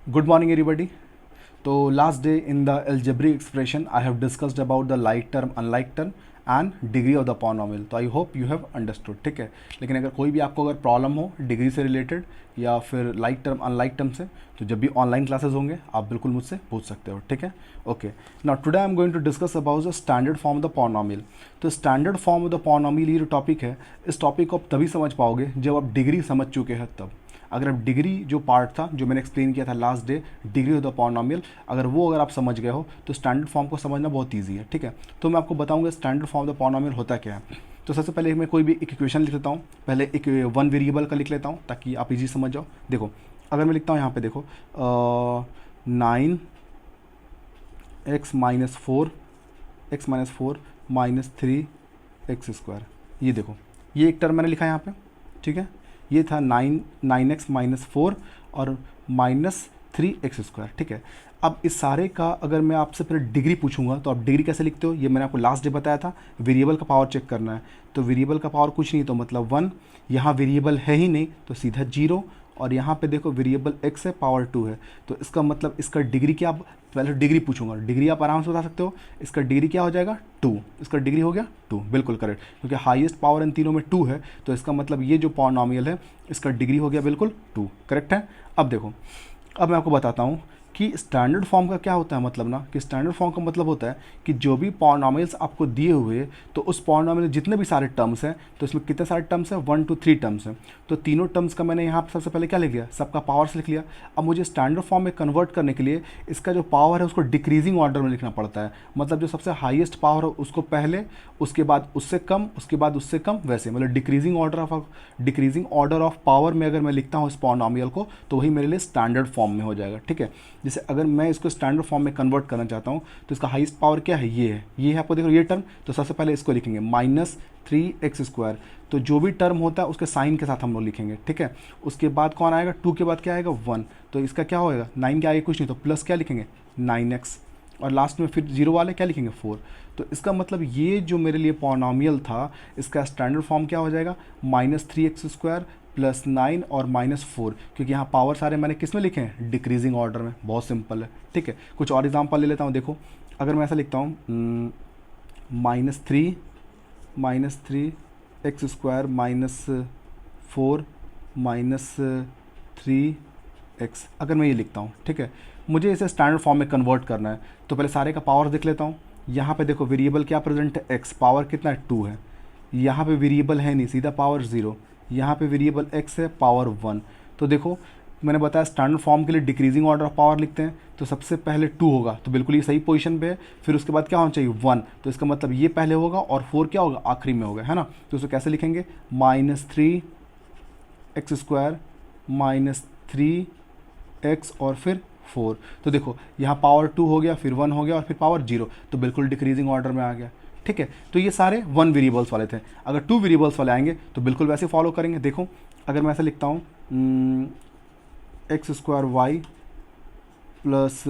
Good morning, everybody. So last day in the algebraic expression, I have discussed about the like term, unlike term and degree of the polynomial. तो आई hope you have understood, ठीक है। लेकिन अगर कोई भी आपको अगर problem हो डिग्री से रिलेटेड या फिर लाइक टर्म अनलाइक टर्म से, तो जब भी ऑनलाइन क्लासेस होंगे आप बिल्कुल मुझसे पूछ सकते हो, ठीक है। Okay, now today I am going to discuss about the standard form of the polynomial. तो standard form of the polynomial ये जो टॉपिक है, इस टॉपिक को आप तभी समझ पाओगे जब आप डिग्री समझ चुके हैं तब। अगर आप डिग्री जो पार्ट था जो मैंने एक्सप्लेन किया था last day, degree of the polynomial, अगर आप समझ गए हो तो स्टैंडर्ड फॉर्म को समझना बहुत ईजी है, ठीक है। तो मैं आपको बताऊंगा standard form of the polynomial होता क्या है। तो सबसे पहले मैं कोई भी एक इक्वेशन लिख लेता हूँ, पहले एक वन वेरिएबल का लिख लेता हूँ ताकि आप इजी समझ जाओ। देखो, अगर मैं लिखता हूँ यहाँ पे देखो 9x-4 माइनस 3x², ये देखो, ये एक टर्म मैंने लिखा है यहाँ पे, ठीक है। ये था 9x-4 और -3x², ठीक है। अब इस सारे का अगर मैं आपसे फिर डिग्री पूछूंगा तो आप डिग्री कैसे लिखते हो, ये मैंने आपको लास्ट डे बताया था। वेरिएबल का पावर चेक करना है, तो वेरिएबल का पावर कुछ नहीं तो मतलब 1, यहाँ वेरिएबल है ही नहीं तो सीधा 0, और यहाँ पे देखो वेरिएबल x है, पावर 2 है, तो इसका मतलब इसका डिग्री क्या, पहले डिग्री पूछूंगा, डिग्री आप आराम से बता सकते हो। इसका डिग्री क्या हो जाएगा 2, इसका डिग्री हो गया 2, बिल्कुल करेक्ट, क्योंकि हाईएस्ट पावर इन तीनों में 2 है, तो इसका मतलब ये जो पॉलिनोमियल है इसका डिग्री हो गया बिल्कुल 2, करेक्ट है। अब देखो, अब मैं आपको बताता हूँ कि स्टैंडर्ड फॉर्म का क्या होता है, मतलब ना कि स्टैंडर्ड फॉर्म का मतलब होता है कि जो भी पॉलिनोमियल्स आपको दिए हुए, तो उस पॉलिनोमियल जितने भी सारे टर्म्स हैं, तो इसमें कितने सारे टर्म्स हैं, 1 to 3 टर्म्स हैं। तो तीनों टर्म्स का मैंने यहाँ पर सबसे पहले क्या लिख लिया, सबका पावर्स लिख लिया। अब मुझे स्टैंडर्ड फॉर्म में कन्वर्ट करने के लिए इसका जो पावर है उसको डिक्रीजिंग ऑर्डर में लिखना पड़ता है, मतलब जो सबसे हाईएस्ट पावर हो उसको पहले, उसके बाद उससे कम, उसके बाद उससे कम, वैसे मतलब डिक्रीजिंग ऑर्डर ऑफ पावर में अगर मैं लिखता हूँ इस पॉलिनोमियल को, तो वही मेरे लिए स्टैंडर्ड फॉर्म में हो जाएगा, ठीक है। जैसे अगर मैं इसको स्टैंडर्ड फॉर्म में कन्वर्ट करना चाहता हूँ तो इसका हाईएस्ट पावर क्या है, ये है आपको देखो ये टर्म, तो सबसे पहले इसको लिखेंगे -3x²। तो जो भी टर्म होता है उसके साइन के साथ हम लोग लिखेंगे, ठीक है। उसके बाद कौन आएगा, 2 के बाद क्या आएगा 1, तो इसका क्या होएगा 9 के आगे कुछ नहीं तो प्लस क्या लिखेंगे 9x, और लास्ट में फिर 0 वाले क्या लिखेंगे 4। तो इसका मतलब ये जो मेरे लिए पॉलिनोमियल था इसका स्टैंडर्ड फॉर्म क्या हो जाएगा, -3x² प्लस 9 और -4, क्योंकि यहाँ पावर सारे मैंने किस में लिखे हैं, डिक्रीजिंग ऑर्डर में, बहुत सिंपल है, ठीक है। कुछ और एग्जांपल ले लेता हूँ। देखो, अगर मैं ऐसा लिखता हूँ -3 x² -4 -3x, अगर मैं ये लिखता हूँ, ठीक है। मुझे इसे स्टैंडर्ड फॉर्म में कन्वर्ट करना है, तो पहले सारे का पावर देख लेता हूँ। यहाँ पे देखो वेरिएबल क्या प्रेजेंट है, x, पावर कितना है 2 है, यहाँ पे वेरिएबल है नहीं, सीधा पावर 0, यहाँ पे वेरिएबल x है, पावर 1। तो देखो मैंने बताया स्टैंडर्ड फॉर्म के लिए डिक्रीजिंग ऑर्डर ऑफ पावर लिखते हैं, तो सबसे पहले 2 होगा तो बिल्कुल ये सही पोजीशन पे है, फिर उसके बाद क्या होना चाहिए 1, तो इसका मतलब ये पहले होगा और 4 क्या होगा आखिरी में होगा, है ना। तो उसको कैसे लिखेंगे, -3x² -3x और फिर 4। तो देखो यहाँ पावर 2 हो गया, फिर 1 हो गया और फिर पावर 0, तो बिल्कुल डिक्रीजिंग ऑर्डर में आ गया, ठीक है। तो ये सारे 1 वेरिएबल्स वाले थे। अगर 2 वेरिएबल्स वाले आएंगे तो बिल्कुल वैसे फॉलो करेंगे। देखो, अगर मैं ऐसा लिखता हूँ x² plus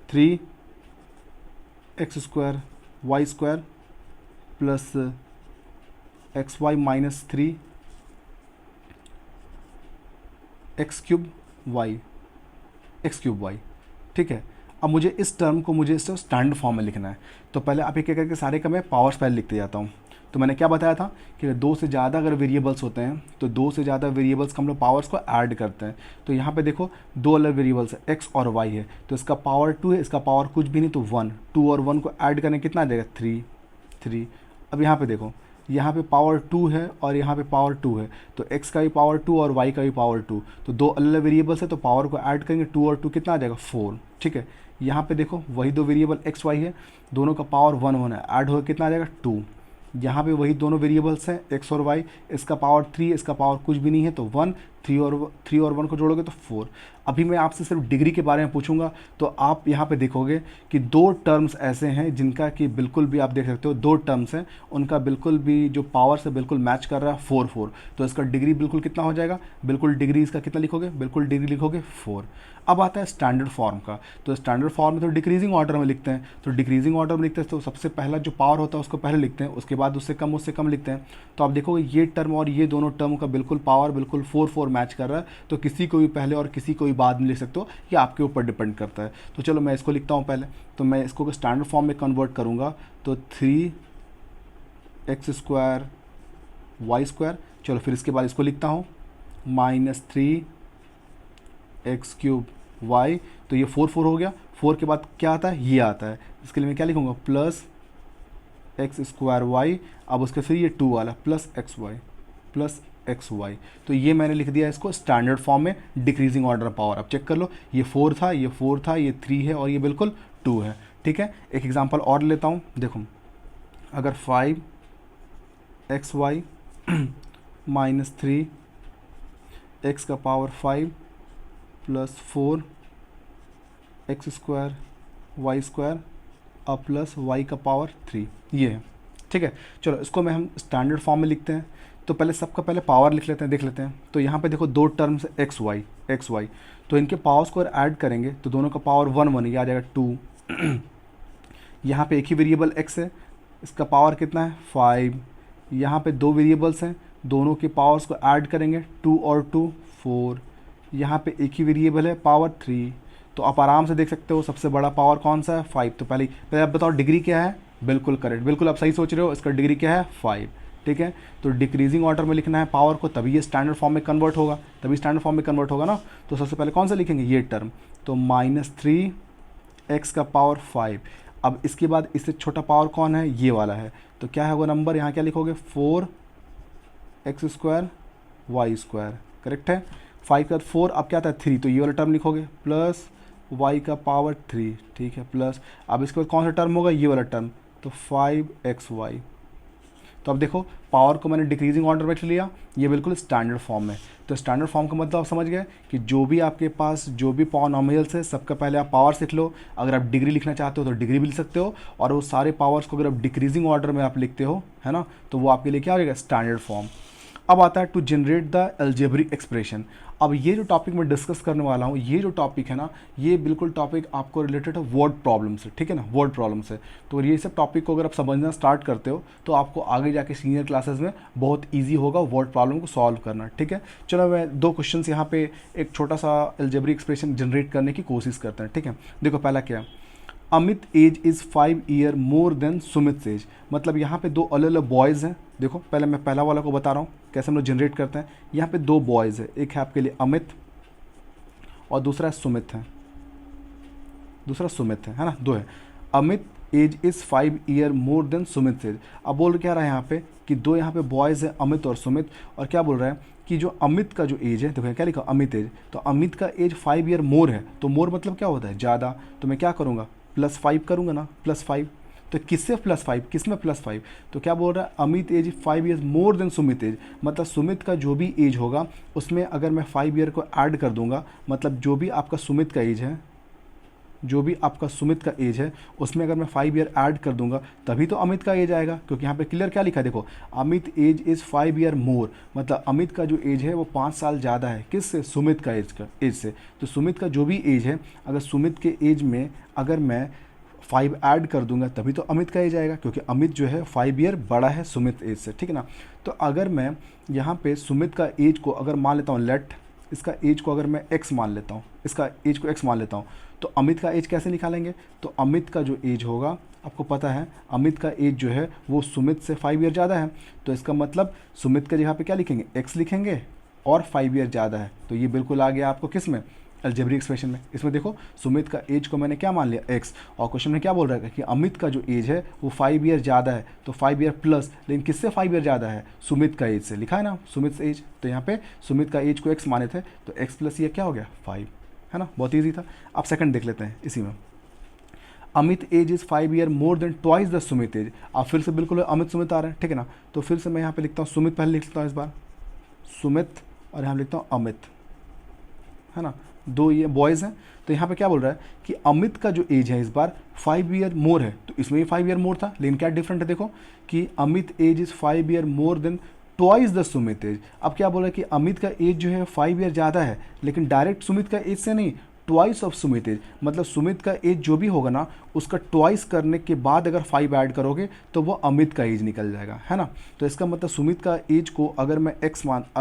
3x² y² plus xy minus 3x³ y, ठीक है। अब मुझे इस टर्म को स्टैंडर्ड फॉर्म में लिखना है, तो पहले आप एक एक करके सारे का मैं पावर्स पहले लिखते जाता हूँ। तो मैंने क्या बताया था कि 2 से ज़्यादा अगर वेरिएबल्स होते हैं तो 2 से ज़्यादा वेरिएबल्स का हम लोग पावर्स को ऐड करते हैं। तो यहाँ पे देखो 2 अलग वेरिएबल्स है, x और y है, तो इसका पावर 2 है, इसका पावर कुछ भी नहीं तो 1, 2 और 1 को ऐड करने कितना आ जाएगा 3। अब यहाँ पे देखो, यहाँ पे पावर 2 है और यहाँ पे पावर 2 है, तो x का भी पावर 2 और y का भी पावर 2, तो 2 अलग वेरिएबल्स है तो पावर को ऐड करेंगे, 2 और 2 कितना आ जाएगा 4, ठीक है। यहाँ पे देखो वही 2 वेरिएबल x y है, दोनों का पावर 1 1 है, ऐड हो कितना आ जाएगा 2। यहाँ पे वही दोनों वेरिएबल्स हैं x और y, इसका पावर 3, इसका पावर कुछ भी नहीं है तो 1, 3 और 1 को जोड़ोगे तो 4। अभी मैं आपसे सिर्फ डिग्री के बारे में पूछूंगा, तो आप यहाँ पे देखोगे कि 2 टर्म्स ऐसे हैं जिनका कि बिल्कुल भी आप देख सकते हो, 2 टर्म्स हैं उनका बिल्कुल भी जो पावर से बिल्कुल मैच कर रहा है 4 4, तो इसका डिग्री बिल्कुल कितना हो जाएगा, बिल्कुल डिग्री इसका कितना लिखोगे, बिल्कुल डिग्री लिखोगे 4। अब आता है स्टैंडर्ड फॉर्म का, तो स्टैंडर्ड फॉर्म में तो डिक्रीजिंग ऑर्डर में लिखते हैं, तो डिक्रीजिंग ऑर्डर में लिखते हैं तो सबसे पहला जो पावर होता है उसको पहले लिखते हैं, उसके बाद उससे कम लिखते हैं। तो आप देखोगे ये टर्म और ये दोनों टर्म का बिल्कुल पावर बिल्कुल 4 4 मैच कर रहा है, तो किसी को भी पहले और किसी को भी बाद में लिख सकते हो, ये आपके ऊपर डिपेंड करता है। तो चलो मैं इसको लिखता हूँ पहले, तो मैं इसको स्टैंडर्ड फॉर्म में कन्वर्ट करूँगा, तो 3x² y²। चलो फिर इसके बाद इसको लिखता हूँ -3x³ y, तो ये 4 4 हो गया। 4 के बाद क्या आता है, ये आता है, इसके लिए मैं क्या लिखूँगा +x² y। अब उसके फिर ये 2 वाला +xy। तो ये मैंने लिख दिया इसको स्टैंडर्ड फॉर्म में डिक्रीजिंग ऑर्डर पावर। अब चेक कर लो, ये 4 था, ये 4 था, ये 3 है और ये बिल्कुल 2 है। ठीक है, एक एग्जांपल और लेता हूँ। देखो अगर 5xy -3x⁵ + 4x² y² अब +y⁵ ये है। ठीक है, चलो इसको मैं हम स्टैंडर्ड फॉर्म में लिखते हैं। तो पहले सबका पहले पावर लिख लेते हैं, देख लेते हैं। तो यहाँ पे देखो दो टर्म्स एक्स वाई, तो इनके पावर्स को ऐड करेंगे तो दोनों का पावर 1 1, ये आ जाएगा 2। यहाँ पे एक ही वेरिएबल x है, इसका पावर कितना है 5। यहाँ पे दो वेरिएबल्स हैं, दोनों के पावर्स को ऐड करेंगे 2 और 2 4। यहाँ पे एक ही वेरिएबल है, पावर 3। तो आप आराम से देख सकते हो सबसे बड़ा पावर कौन सा है 5। तो पहले आप बताओ डिग्री क्या है, बिल्कुल करेक्ट, बिल्कुल आप सही सोच रहे हो, इसका डिग्री क्या है 5। ठीक है, तो डिक्रीजिंग ऑर्डर में लिखना है पावर को, तभी ये स्टैंडर्ड फॉर्म में कन्वर्ट होगा, ना। तो सबसे पहले कौन सा लिखेंगे, ये टर्म, तो -3x⁵ अब इसके बाद इससे छोटा पावर कौन है, ये वाला है। तो क्या है वो नंबर, यहाँ क्या लिखोगे 4x² y², करेक्ट है। 5 का 4, अब क्या आता है 3, तो ये वाला टर्म लिखोगे +y⁵3। ठीक है, प्लस अब इसके बाद कौन सा टर्म होगा, ये वाला टर्म, तो 5xy। तो अब देखो पावर को मैंने डिक्रीजिंग ऑर्डर में लिया, ये बिल्कुल स्टैंडर्ड फॉर्म में। तो स्टैंडर्ड फॉर्म का मतलब आप समझ गए कि जो भी आपके पास जो भी पॉलिनॉमियल्स है, सबका पहले आप पावर्स लिख लो। अगर आप डिग्री लिखना चाहते हो तो डिग्री भी लिख सकते हो, और वो सारे पावर्स को अगर आप डिक्रीजिंग ऑर्डर में आप लिखते हो, है ना, तो वो आपके लिए क्या हो जाएगा, स्टैंडर्ड फॉर्म। अब आता है to generate the algebraic expression. अब ये जो टॉपिक मैं डिस्कस करने वाला हूँ, ये जो टॉपिक है ना, ये बिल्कुल टॉपिक आपको रिलेटेड है वर्ड प्रॉब्लम से। ठीक है ना, वर्ड प्रॉब्लम से। तो ये सब टॉपिक को अगर आप समझना स्टार्ट करते हो तो आपको आगे जाके सीनियर क्लासेस में बहुत ईजी होगा वर्ड प्रॉब्लम को सॉल्व करना। ठीक है, चलो मैं दो क्वेश्चन यहाँ पे एक छोटा सा अलजेब्रिक एक्सप्रेशन जनरेट करने की कोशिश करते हैं। ठीक है, देखो पहला क्या है, Amit age is 5 year more than Sumit age. मतलब यहाँ पे दो अलग अलग बॉयज़ हैं। देखो पहले मैं पहला वाला को बता रहा हूँ कैसे हम लोग जनरेट करते हैं। यहाँ पे दो बॉयज़ है, एक है आपके लिए अमित और दूसरा सुमित है, है ना, दो है। Amit age is 5 year more than Sumit age. अब बोल क्या रहा है यहाँ पे कि दो यहाँ पे बॉयज़ है, अमित और सुमित, और क्या बोल रहा है कि जो अमित का जो एज है, देखो क्या लिखा अमित एज, तो अमित का एज 5 ईयर मोर है। तो मोर मतलब क्या होता है, ज़्यादा। तो मैं क्या करूँगा, +5 करूँगा ना, +5। तो किससे +5, किस में +5, तो क्या बोल रहा है Amit age 5 years more than Sumit age. मतलब सुमित का जो भी एज होगा उसमें अगर मैं 5 ईयर को ऐड कर दूंगा, मतलब जो भी आपका सुमित का एज है, उसमें अगर मैं 5 ईयर ऐड कर दूंगा तभी तो अमित का एज आएगा। क्योंकि यहाँ पे क्लियर क्या लिखा है, देखो Amit age is 5 year more, मतलब अमित का जो एज है वो 5 साल ज़्यादा है, किससे, सुमित का एज से। तो सुमित का जो भी एज है, अगर सुमित के एज में अगर मैं 5 ऐड कर दूंगा तभी तो अमित का एज आएगा, क्योंकि अमित जो है 5 ईयर बड़ा है सुमित एज से। ठीक है ना, तो अगर मैं यहाँ पे सुमित का एज को अगर मान लेता हूँ, लेट इसका एज को अगर मैं x मान लेता हूँ, तो अमित का एज कैसे निकालेंगे। तो अमित का जो एज होगा, आपको पता है अमित का एज जो है वो सुमित से 5 ईयर ज़्यादा है। तो इसका मतलब सुमित का जगह पे क्या लिखेंगे, x लिखेंगे, और 5 ईयर ज़्यादा है। तो ये बिल्कुल आ गया आपको किस में, अलजेब्रिक एक्सप्रेशन में। इसमें देखो सुमित का एज को मैंने क्या मान लिया, x, और क्वेश्चन में क्या बोल रहा है कि अमित का जो एज है वो 5 ईयर ज़्यादा है। तो 5 ईयर प्लस, लेकिन किससे 5 ईयर ज़्यादा है, सुमित का एज से, लिखा है ना सुमित एज। तो यहाँ पे सुमित का एज को x माने थे, तो x प्लस ये क्या हो गया 5, है ना, बहुत ईजी था। अब सेकंड देख लेते हैं इसी में, Amit age is 5 year more than twice the Sumit age. अब फिर से बिल्कुल अमित सुमित आ रहे हैं। ठीक है ना, तो फिर से मैं यहाँ पे लिखता हूँ सुमित, पहले लिख लेता हूँ इस बार सुमित, और यहाँ लिखता हूँ अमित, है ना, दो ये बॉयज़ हैं। तो यहाँ पे क्या बोल रहा है कि अमित का जो एज है इस बार 5 ईयर मोर है, तो इसमें भी 5 ईयर मोर था, लेकिन क्या डिफरेंट है, देखो कि Amit age is 5 year more than twice the Sumit age. अब क्या बोल रहा है कि अमित का एज जो है 5 ईयर ज़्यादा है, लेकिन डायरेक्ट सुमित का एज से नहीं, ट्वाइस ऑफ सुमित एज, मतलब सुमित का एज जो भी होगा ना उसका ट्वाइस करने के बाद अगर 5 ऐड करोगे तो वो अमित का एज निकल जाएगा, है ना। तो इसका मतलब सुमित का एज को अगर मैं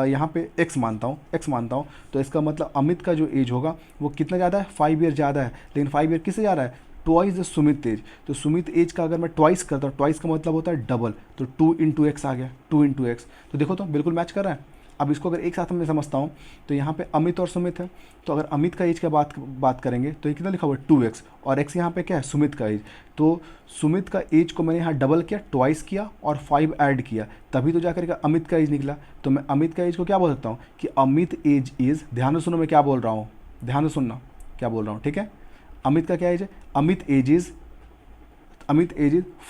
यहाँ पे x मानता हूँ तो इसका मतलब अमित का जो एज होगा वो कितना ज़्यादा है, 5 ईयर ज़्यादा है। लेकिन 5 ईयर किससे ज़्यादा है, ट्वाइस द सुमित एज। तो सुमित एज का अगर मैं ट्वाइस करता हूँ, ट्वाइस का मतलब होता है डबल, तो 2 इंटू एक्स आ गया, 2 इंटू एक्स। तो देखो तो बिल्कुल मैच कर रहा है। अब इसको अगर एक साथ में समझता हूँ तो यहाँ पे अमित और सुमित है, तो अगर अमित का एज की बात करेंगे तो ये कितना लिखा हुआ है 2x, और x यहाँ पे क्या है, सुमित का एज। तो सुमित का एज को मैंने यहाँ डबल किया, ट्वाइस किया और 5 ऐड किया, तभी तो जाकर के अमित का एज निकला। तो मैं अमित का एज को क्या बोल सकता हूँ कि अमित एज इज़, ध्यान से सुनो मैं क्या बोल रहा हूँ, ध्यान से सुनना क्या बोल रहा हूँ, ठीक है। अमित का क्या एज है, Amit age is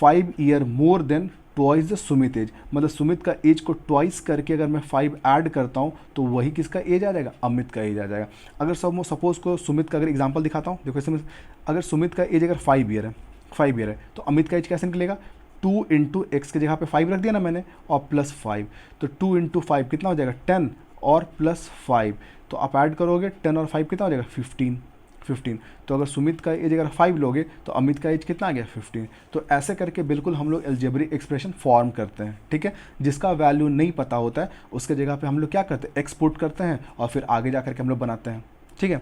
5 year more than twice the Sumit age. मतलब सुमित का एज को ट्वाइस करके अगर मैं 5 ऐड करता हूँ तो वही किसका एज आ जाएगा, अमित का एज आ जाएगा। अगर सपोज को सुमित का अगर एग्जांपल दिखाता हूँ, देखो इसमें अगर सुमित का एज अगर 5 ईयर है तो अमित का एज कैसे निकलेगा, 2 इंटू एक्स की जगह पे 5 रख दिया ना मैंने और प्लस 5, तो 2 इंटू 5 कितना हो जाएगा 10 और प्लस 5, तो आप ऐड करोगे 10 और 5 कितना हो जाएगा 15। तो अगर सुमित का एज अगर 5 लोगे तो अमित का एज कितना आ गया 15। तो ऐसे करके बिल्कुल हम लोग अलजेब्रिक एक्सप्रेशन फॉर्म करते हैं, ठीक है। जिसका वैल्यू नहीं पता होता है उसके जगह पे हम लोग क्या करते हैं, एक्सपोर्ट करते हैं और फिर आगे जा करके हम लोग बनाते हैं, ठीक है।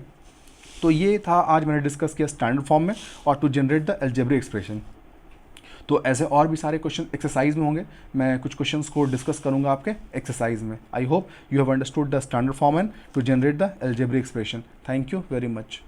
तो ये था आज मैंने डिस्कस किया स्टैंडर्ड फॉर्म में और to generate the algebraic expression. तो ऐसे और भी सारे क्वेश्चन एक्सरसाइज में होंगे, मैं कुछ क्वेश्चंस को डिस्कस करूंगा आपके एक्सरसाइज में। I hope you have understood the standard form and to generate the algebraic expression. Thank you very much.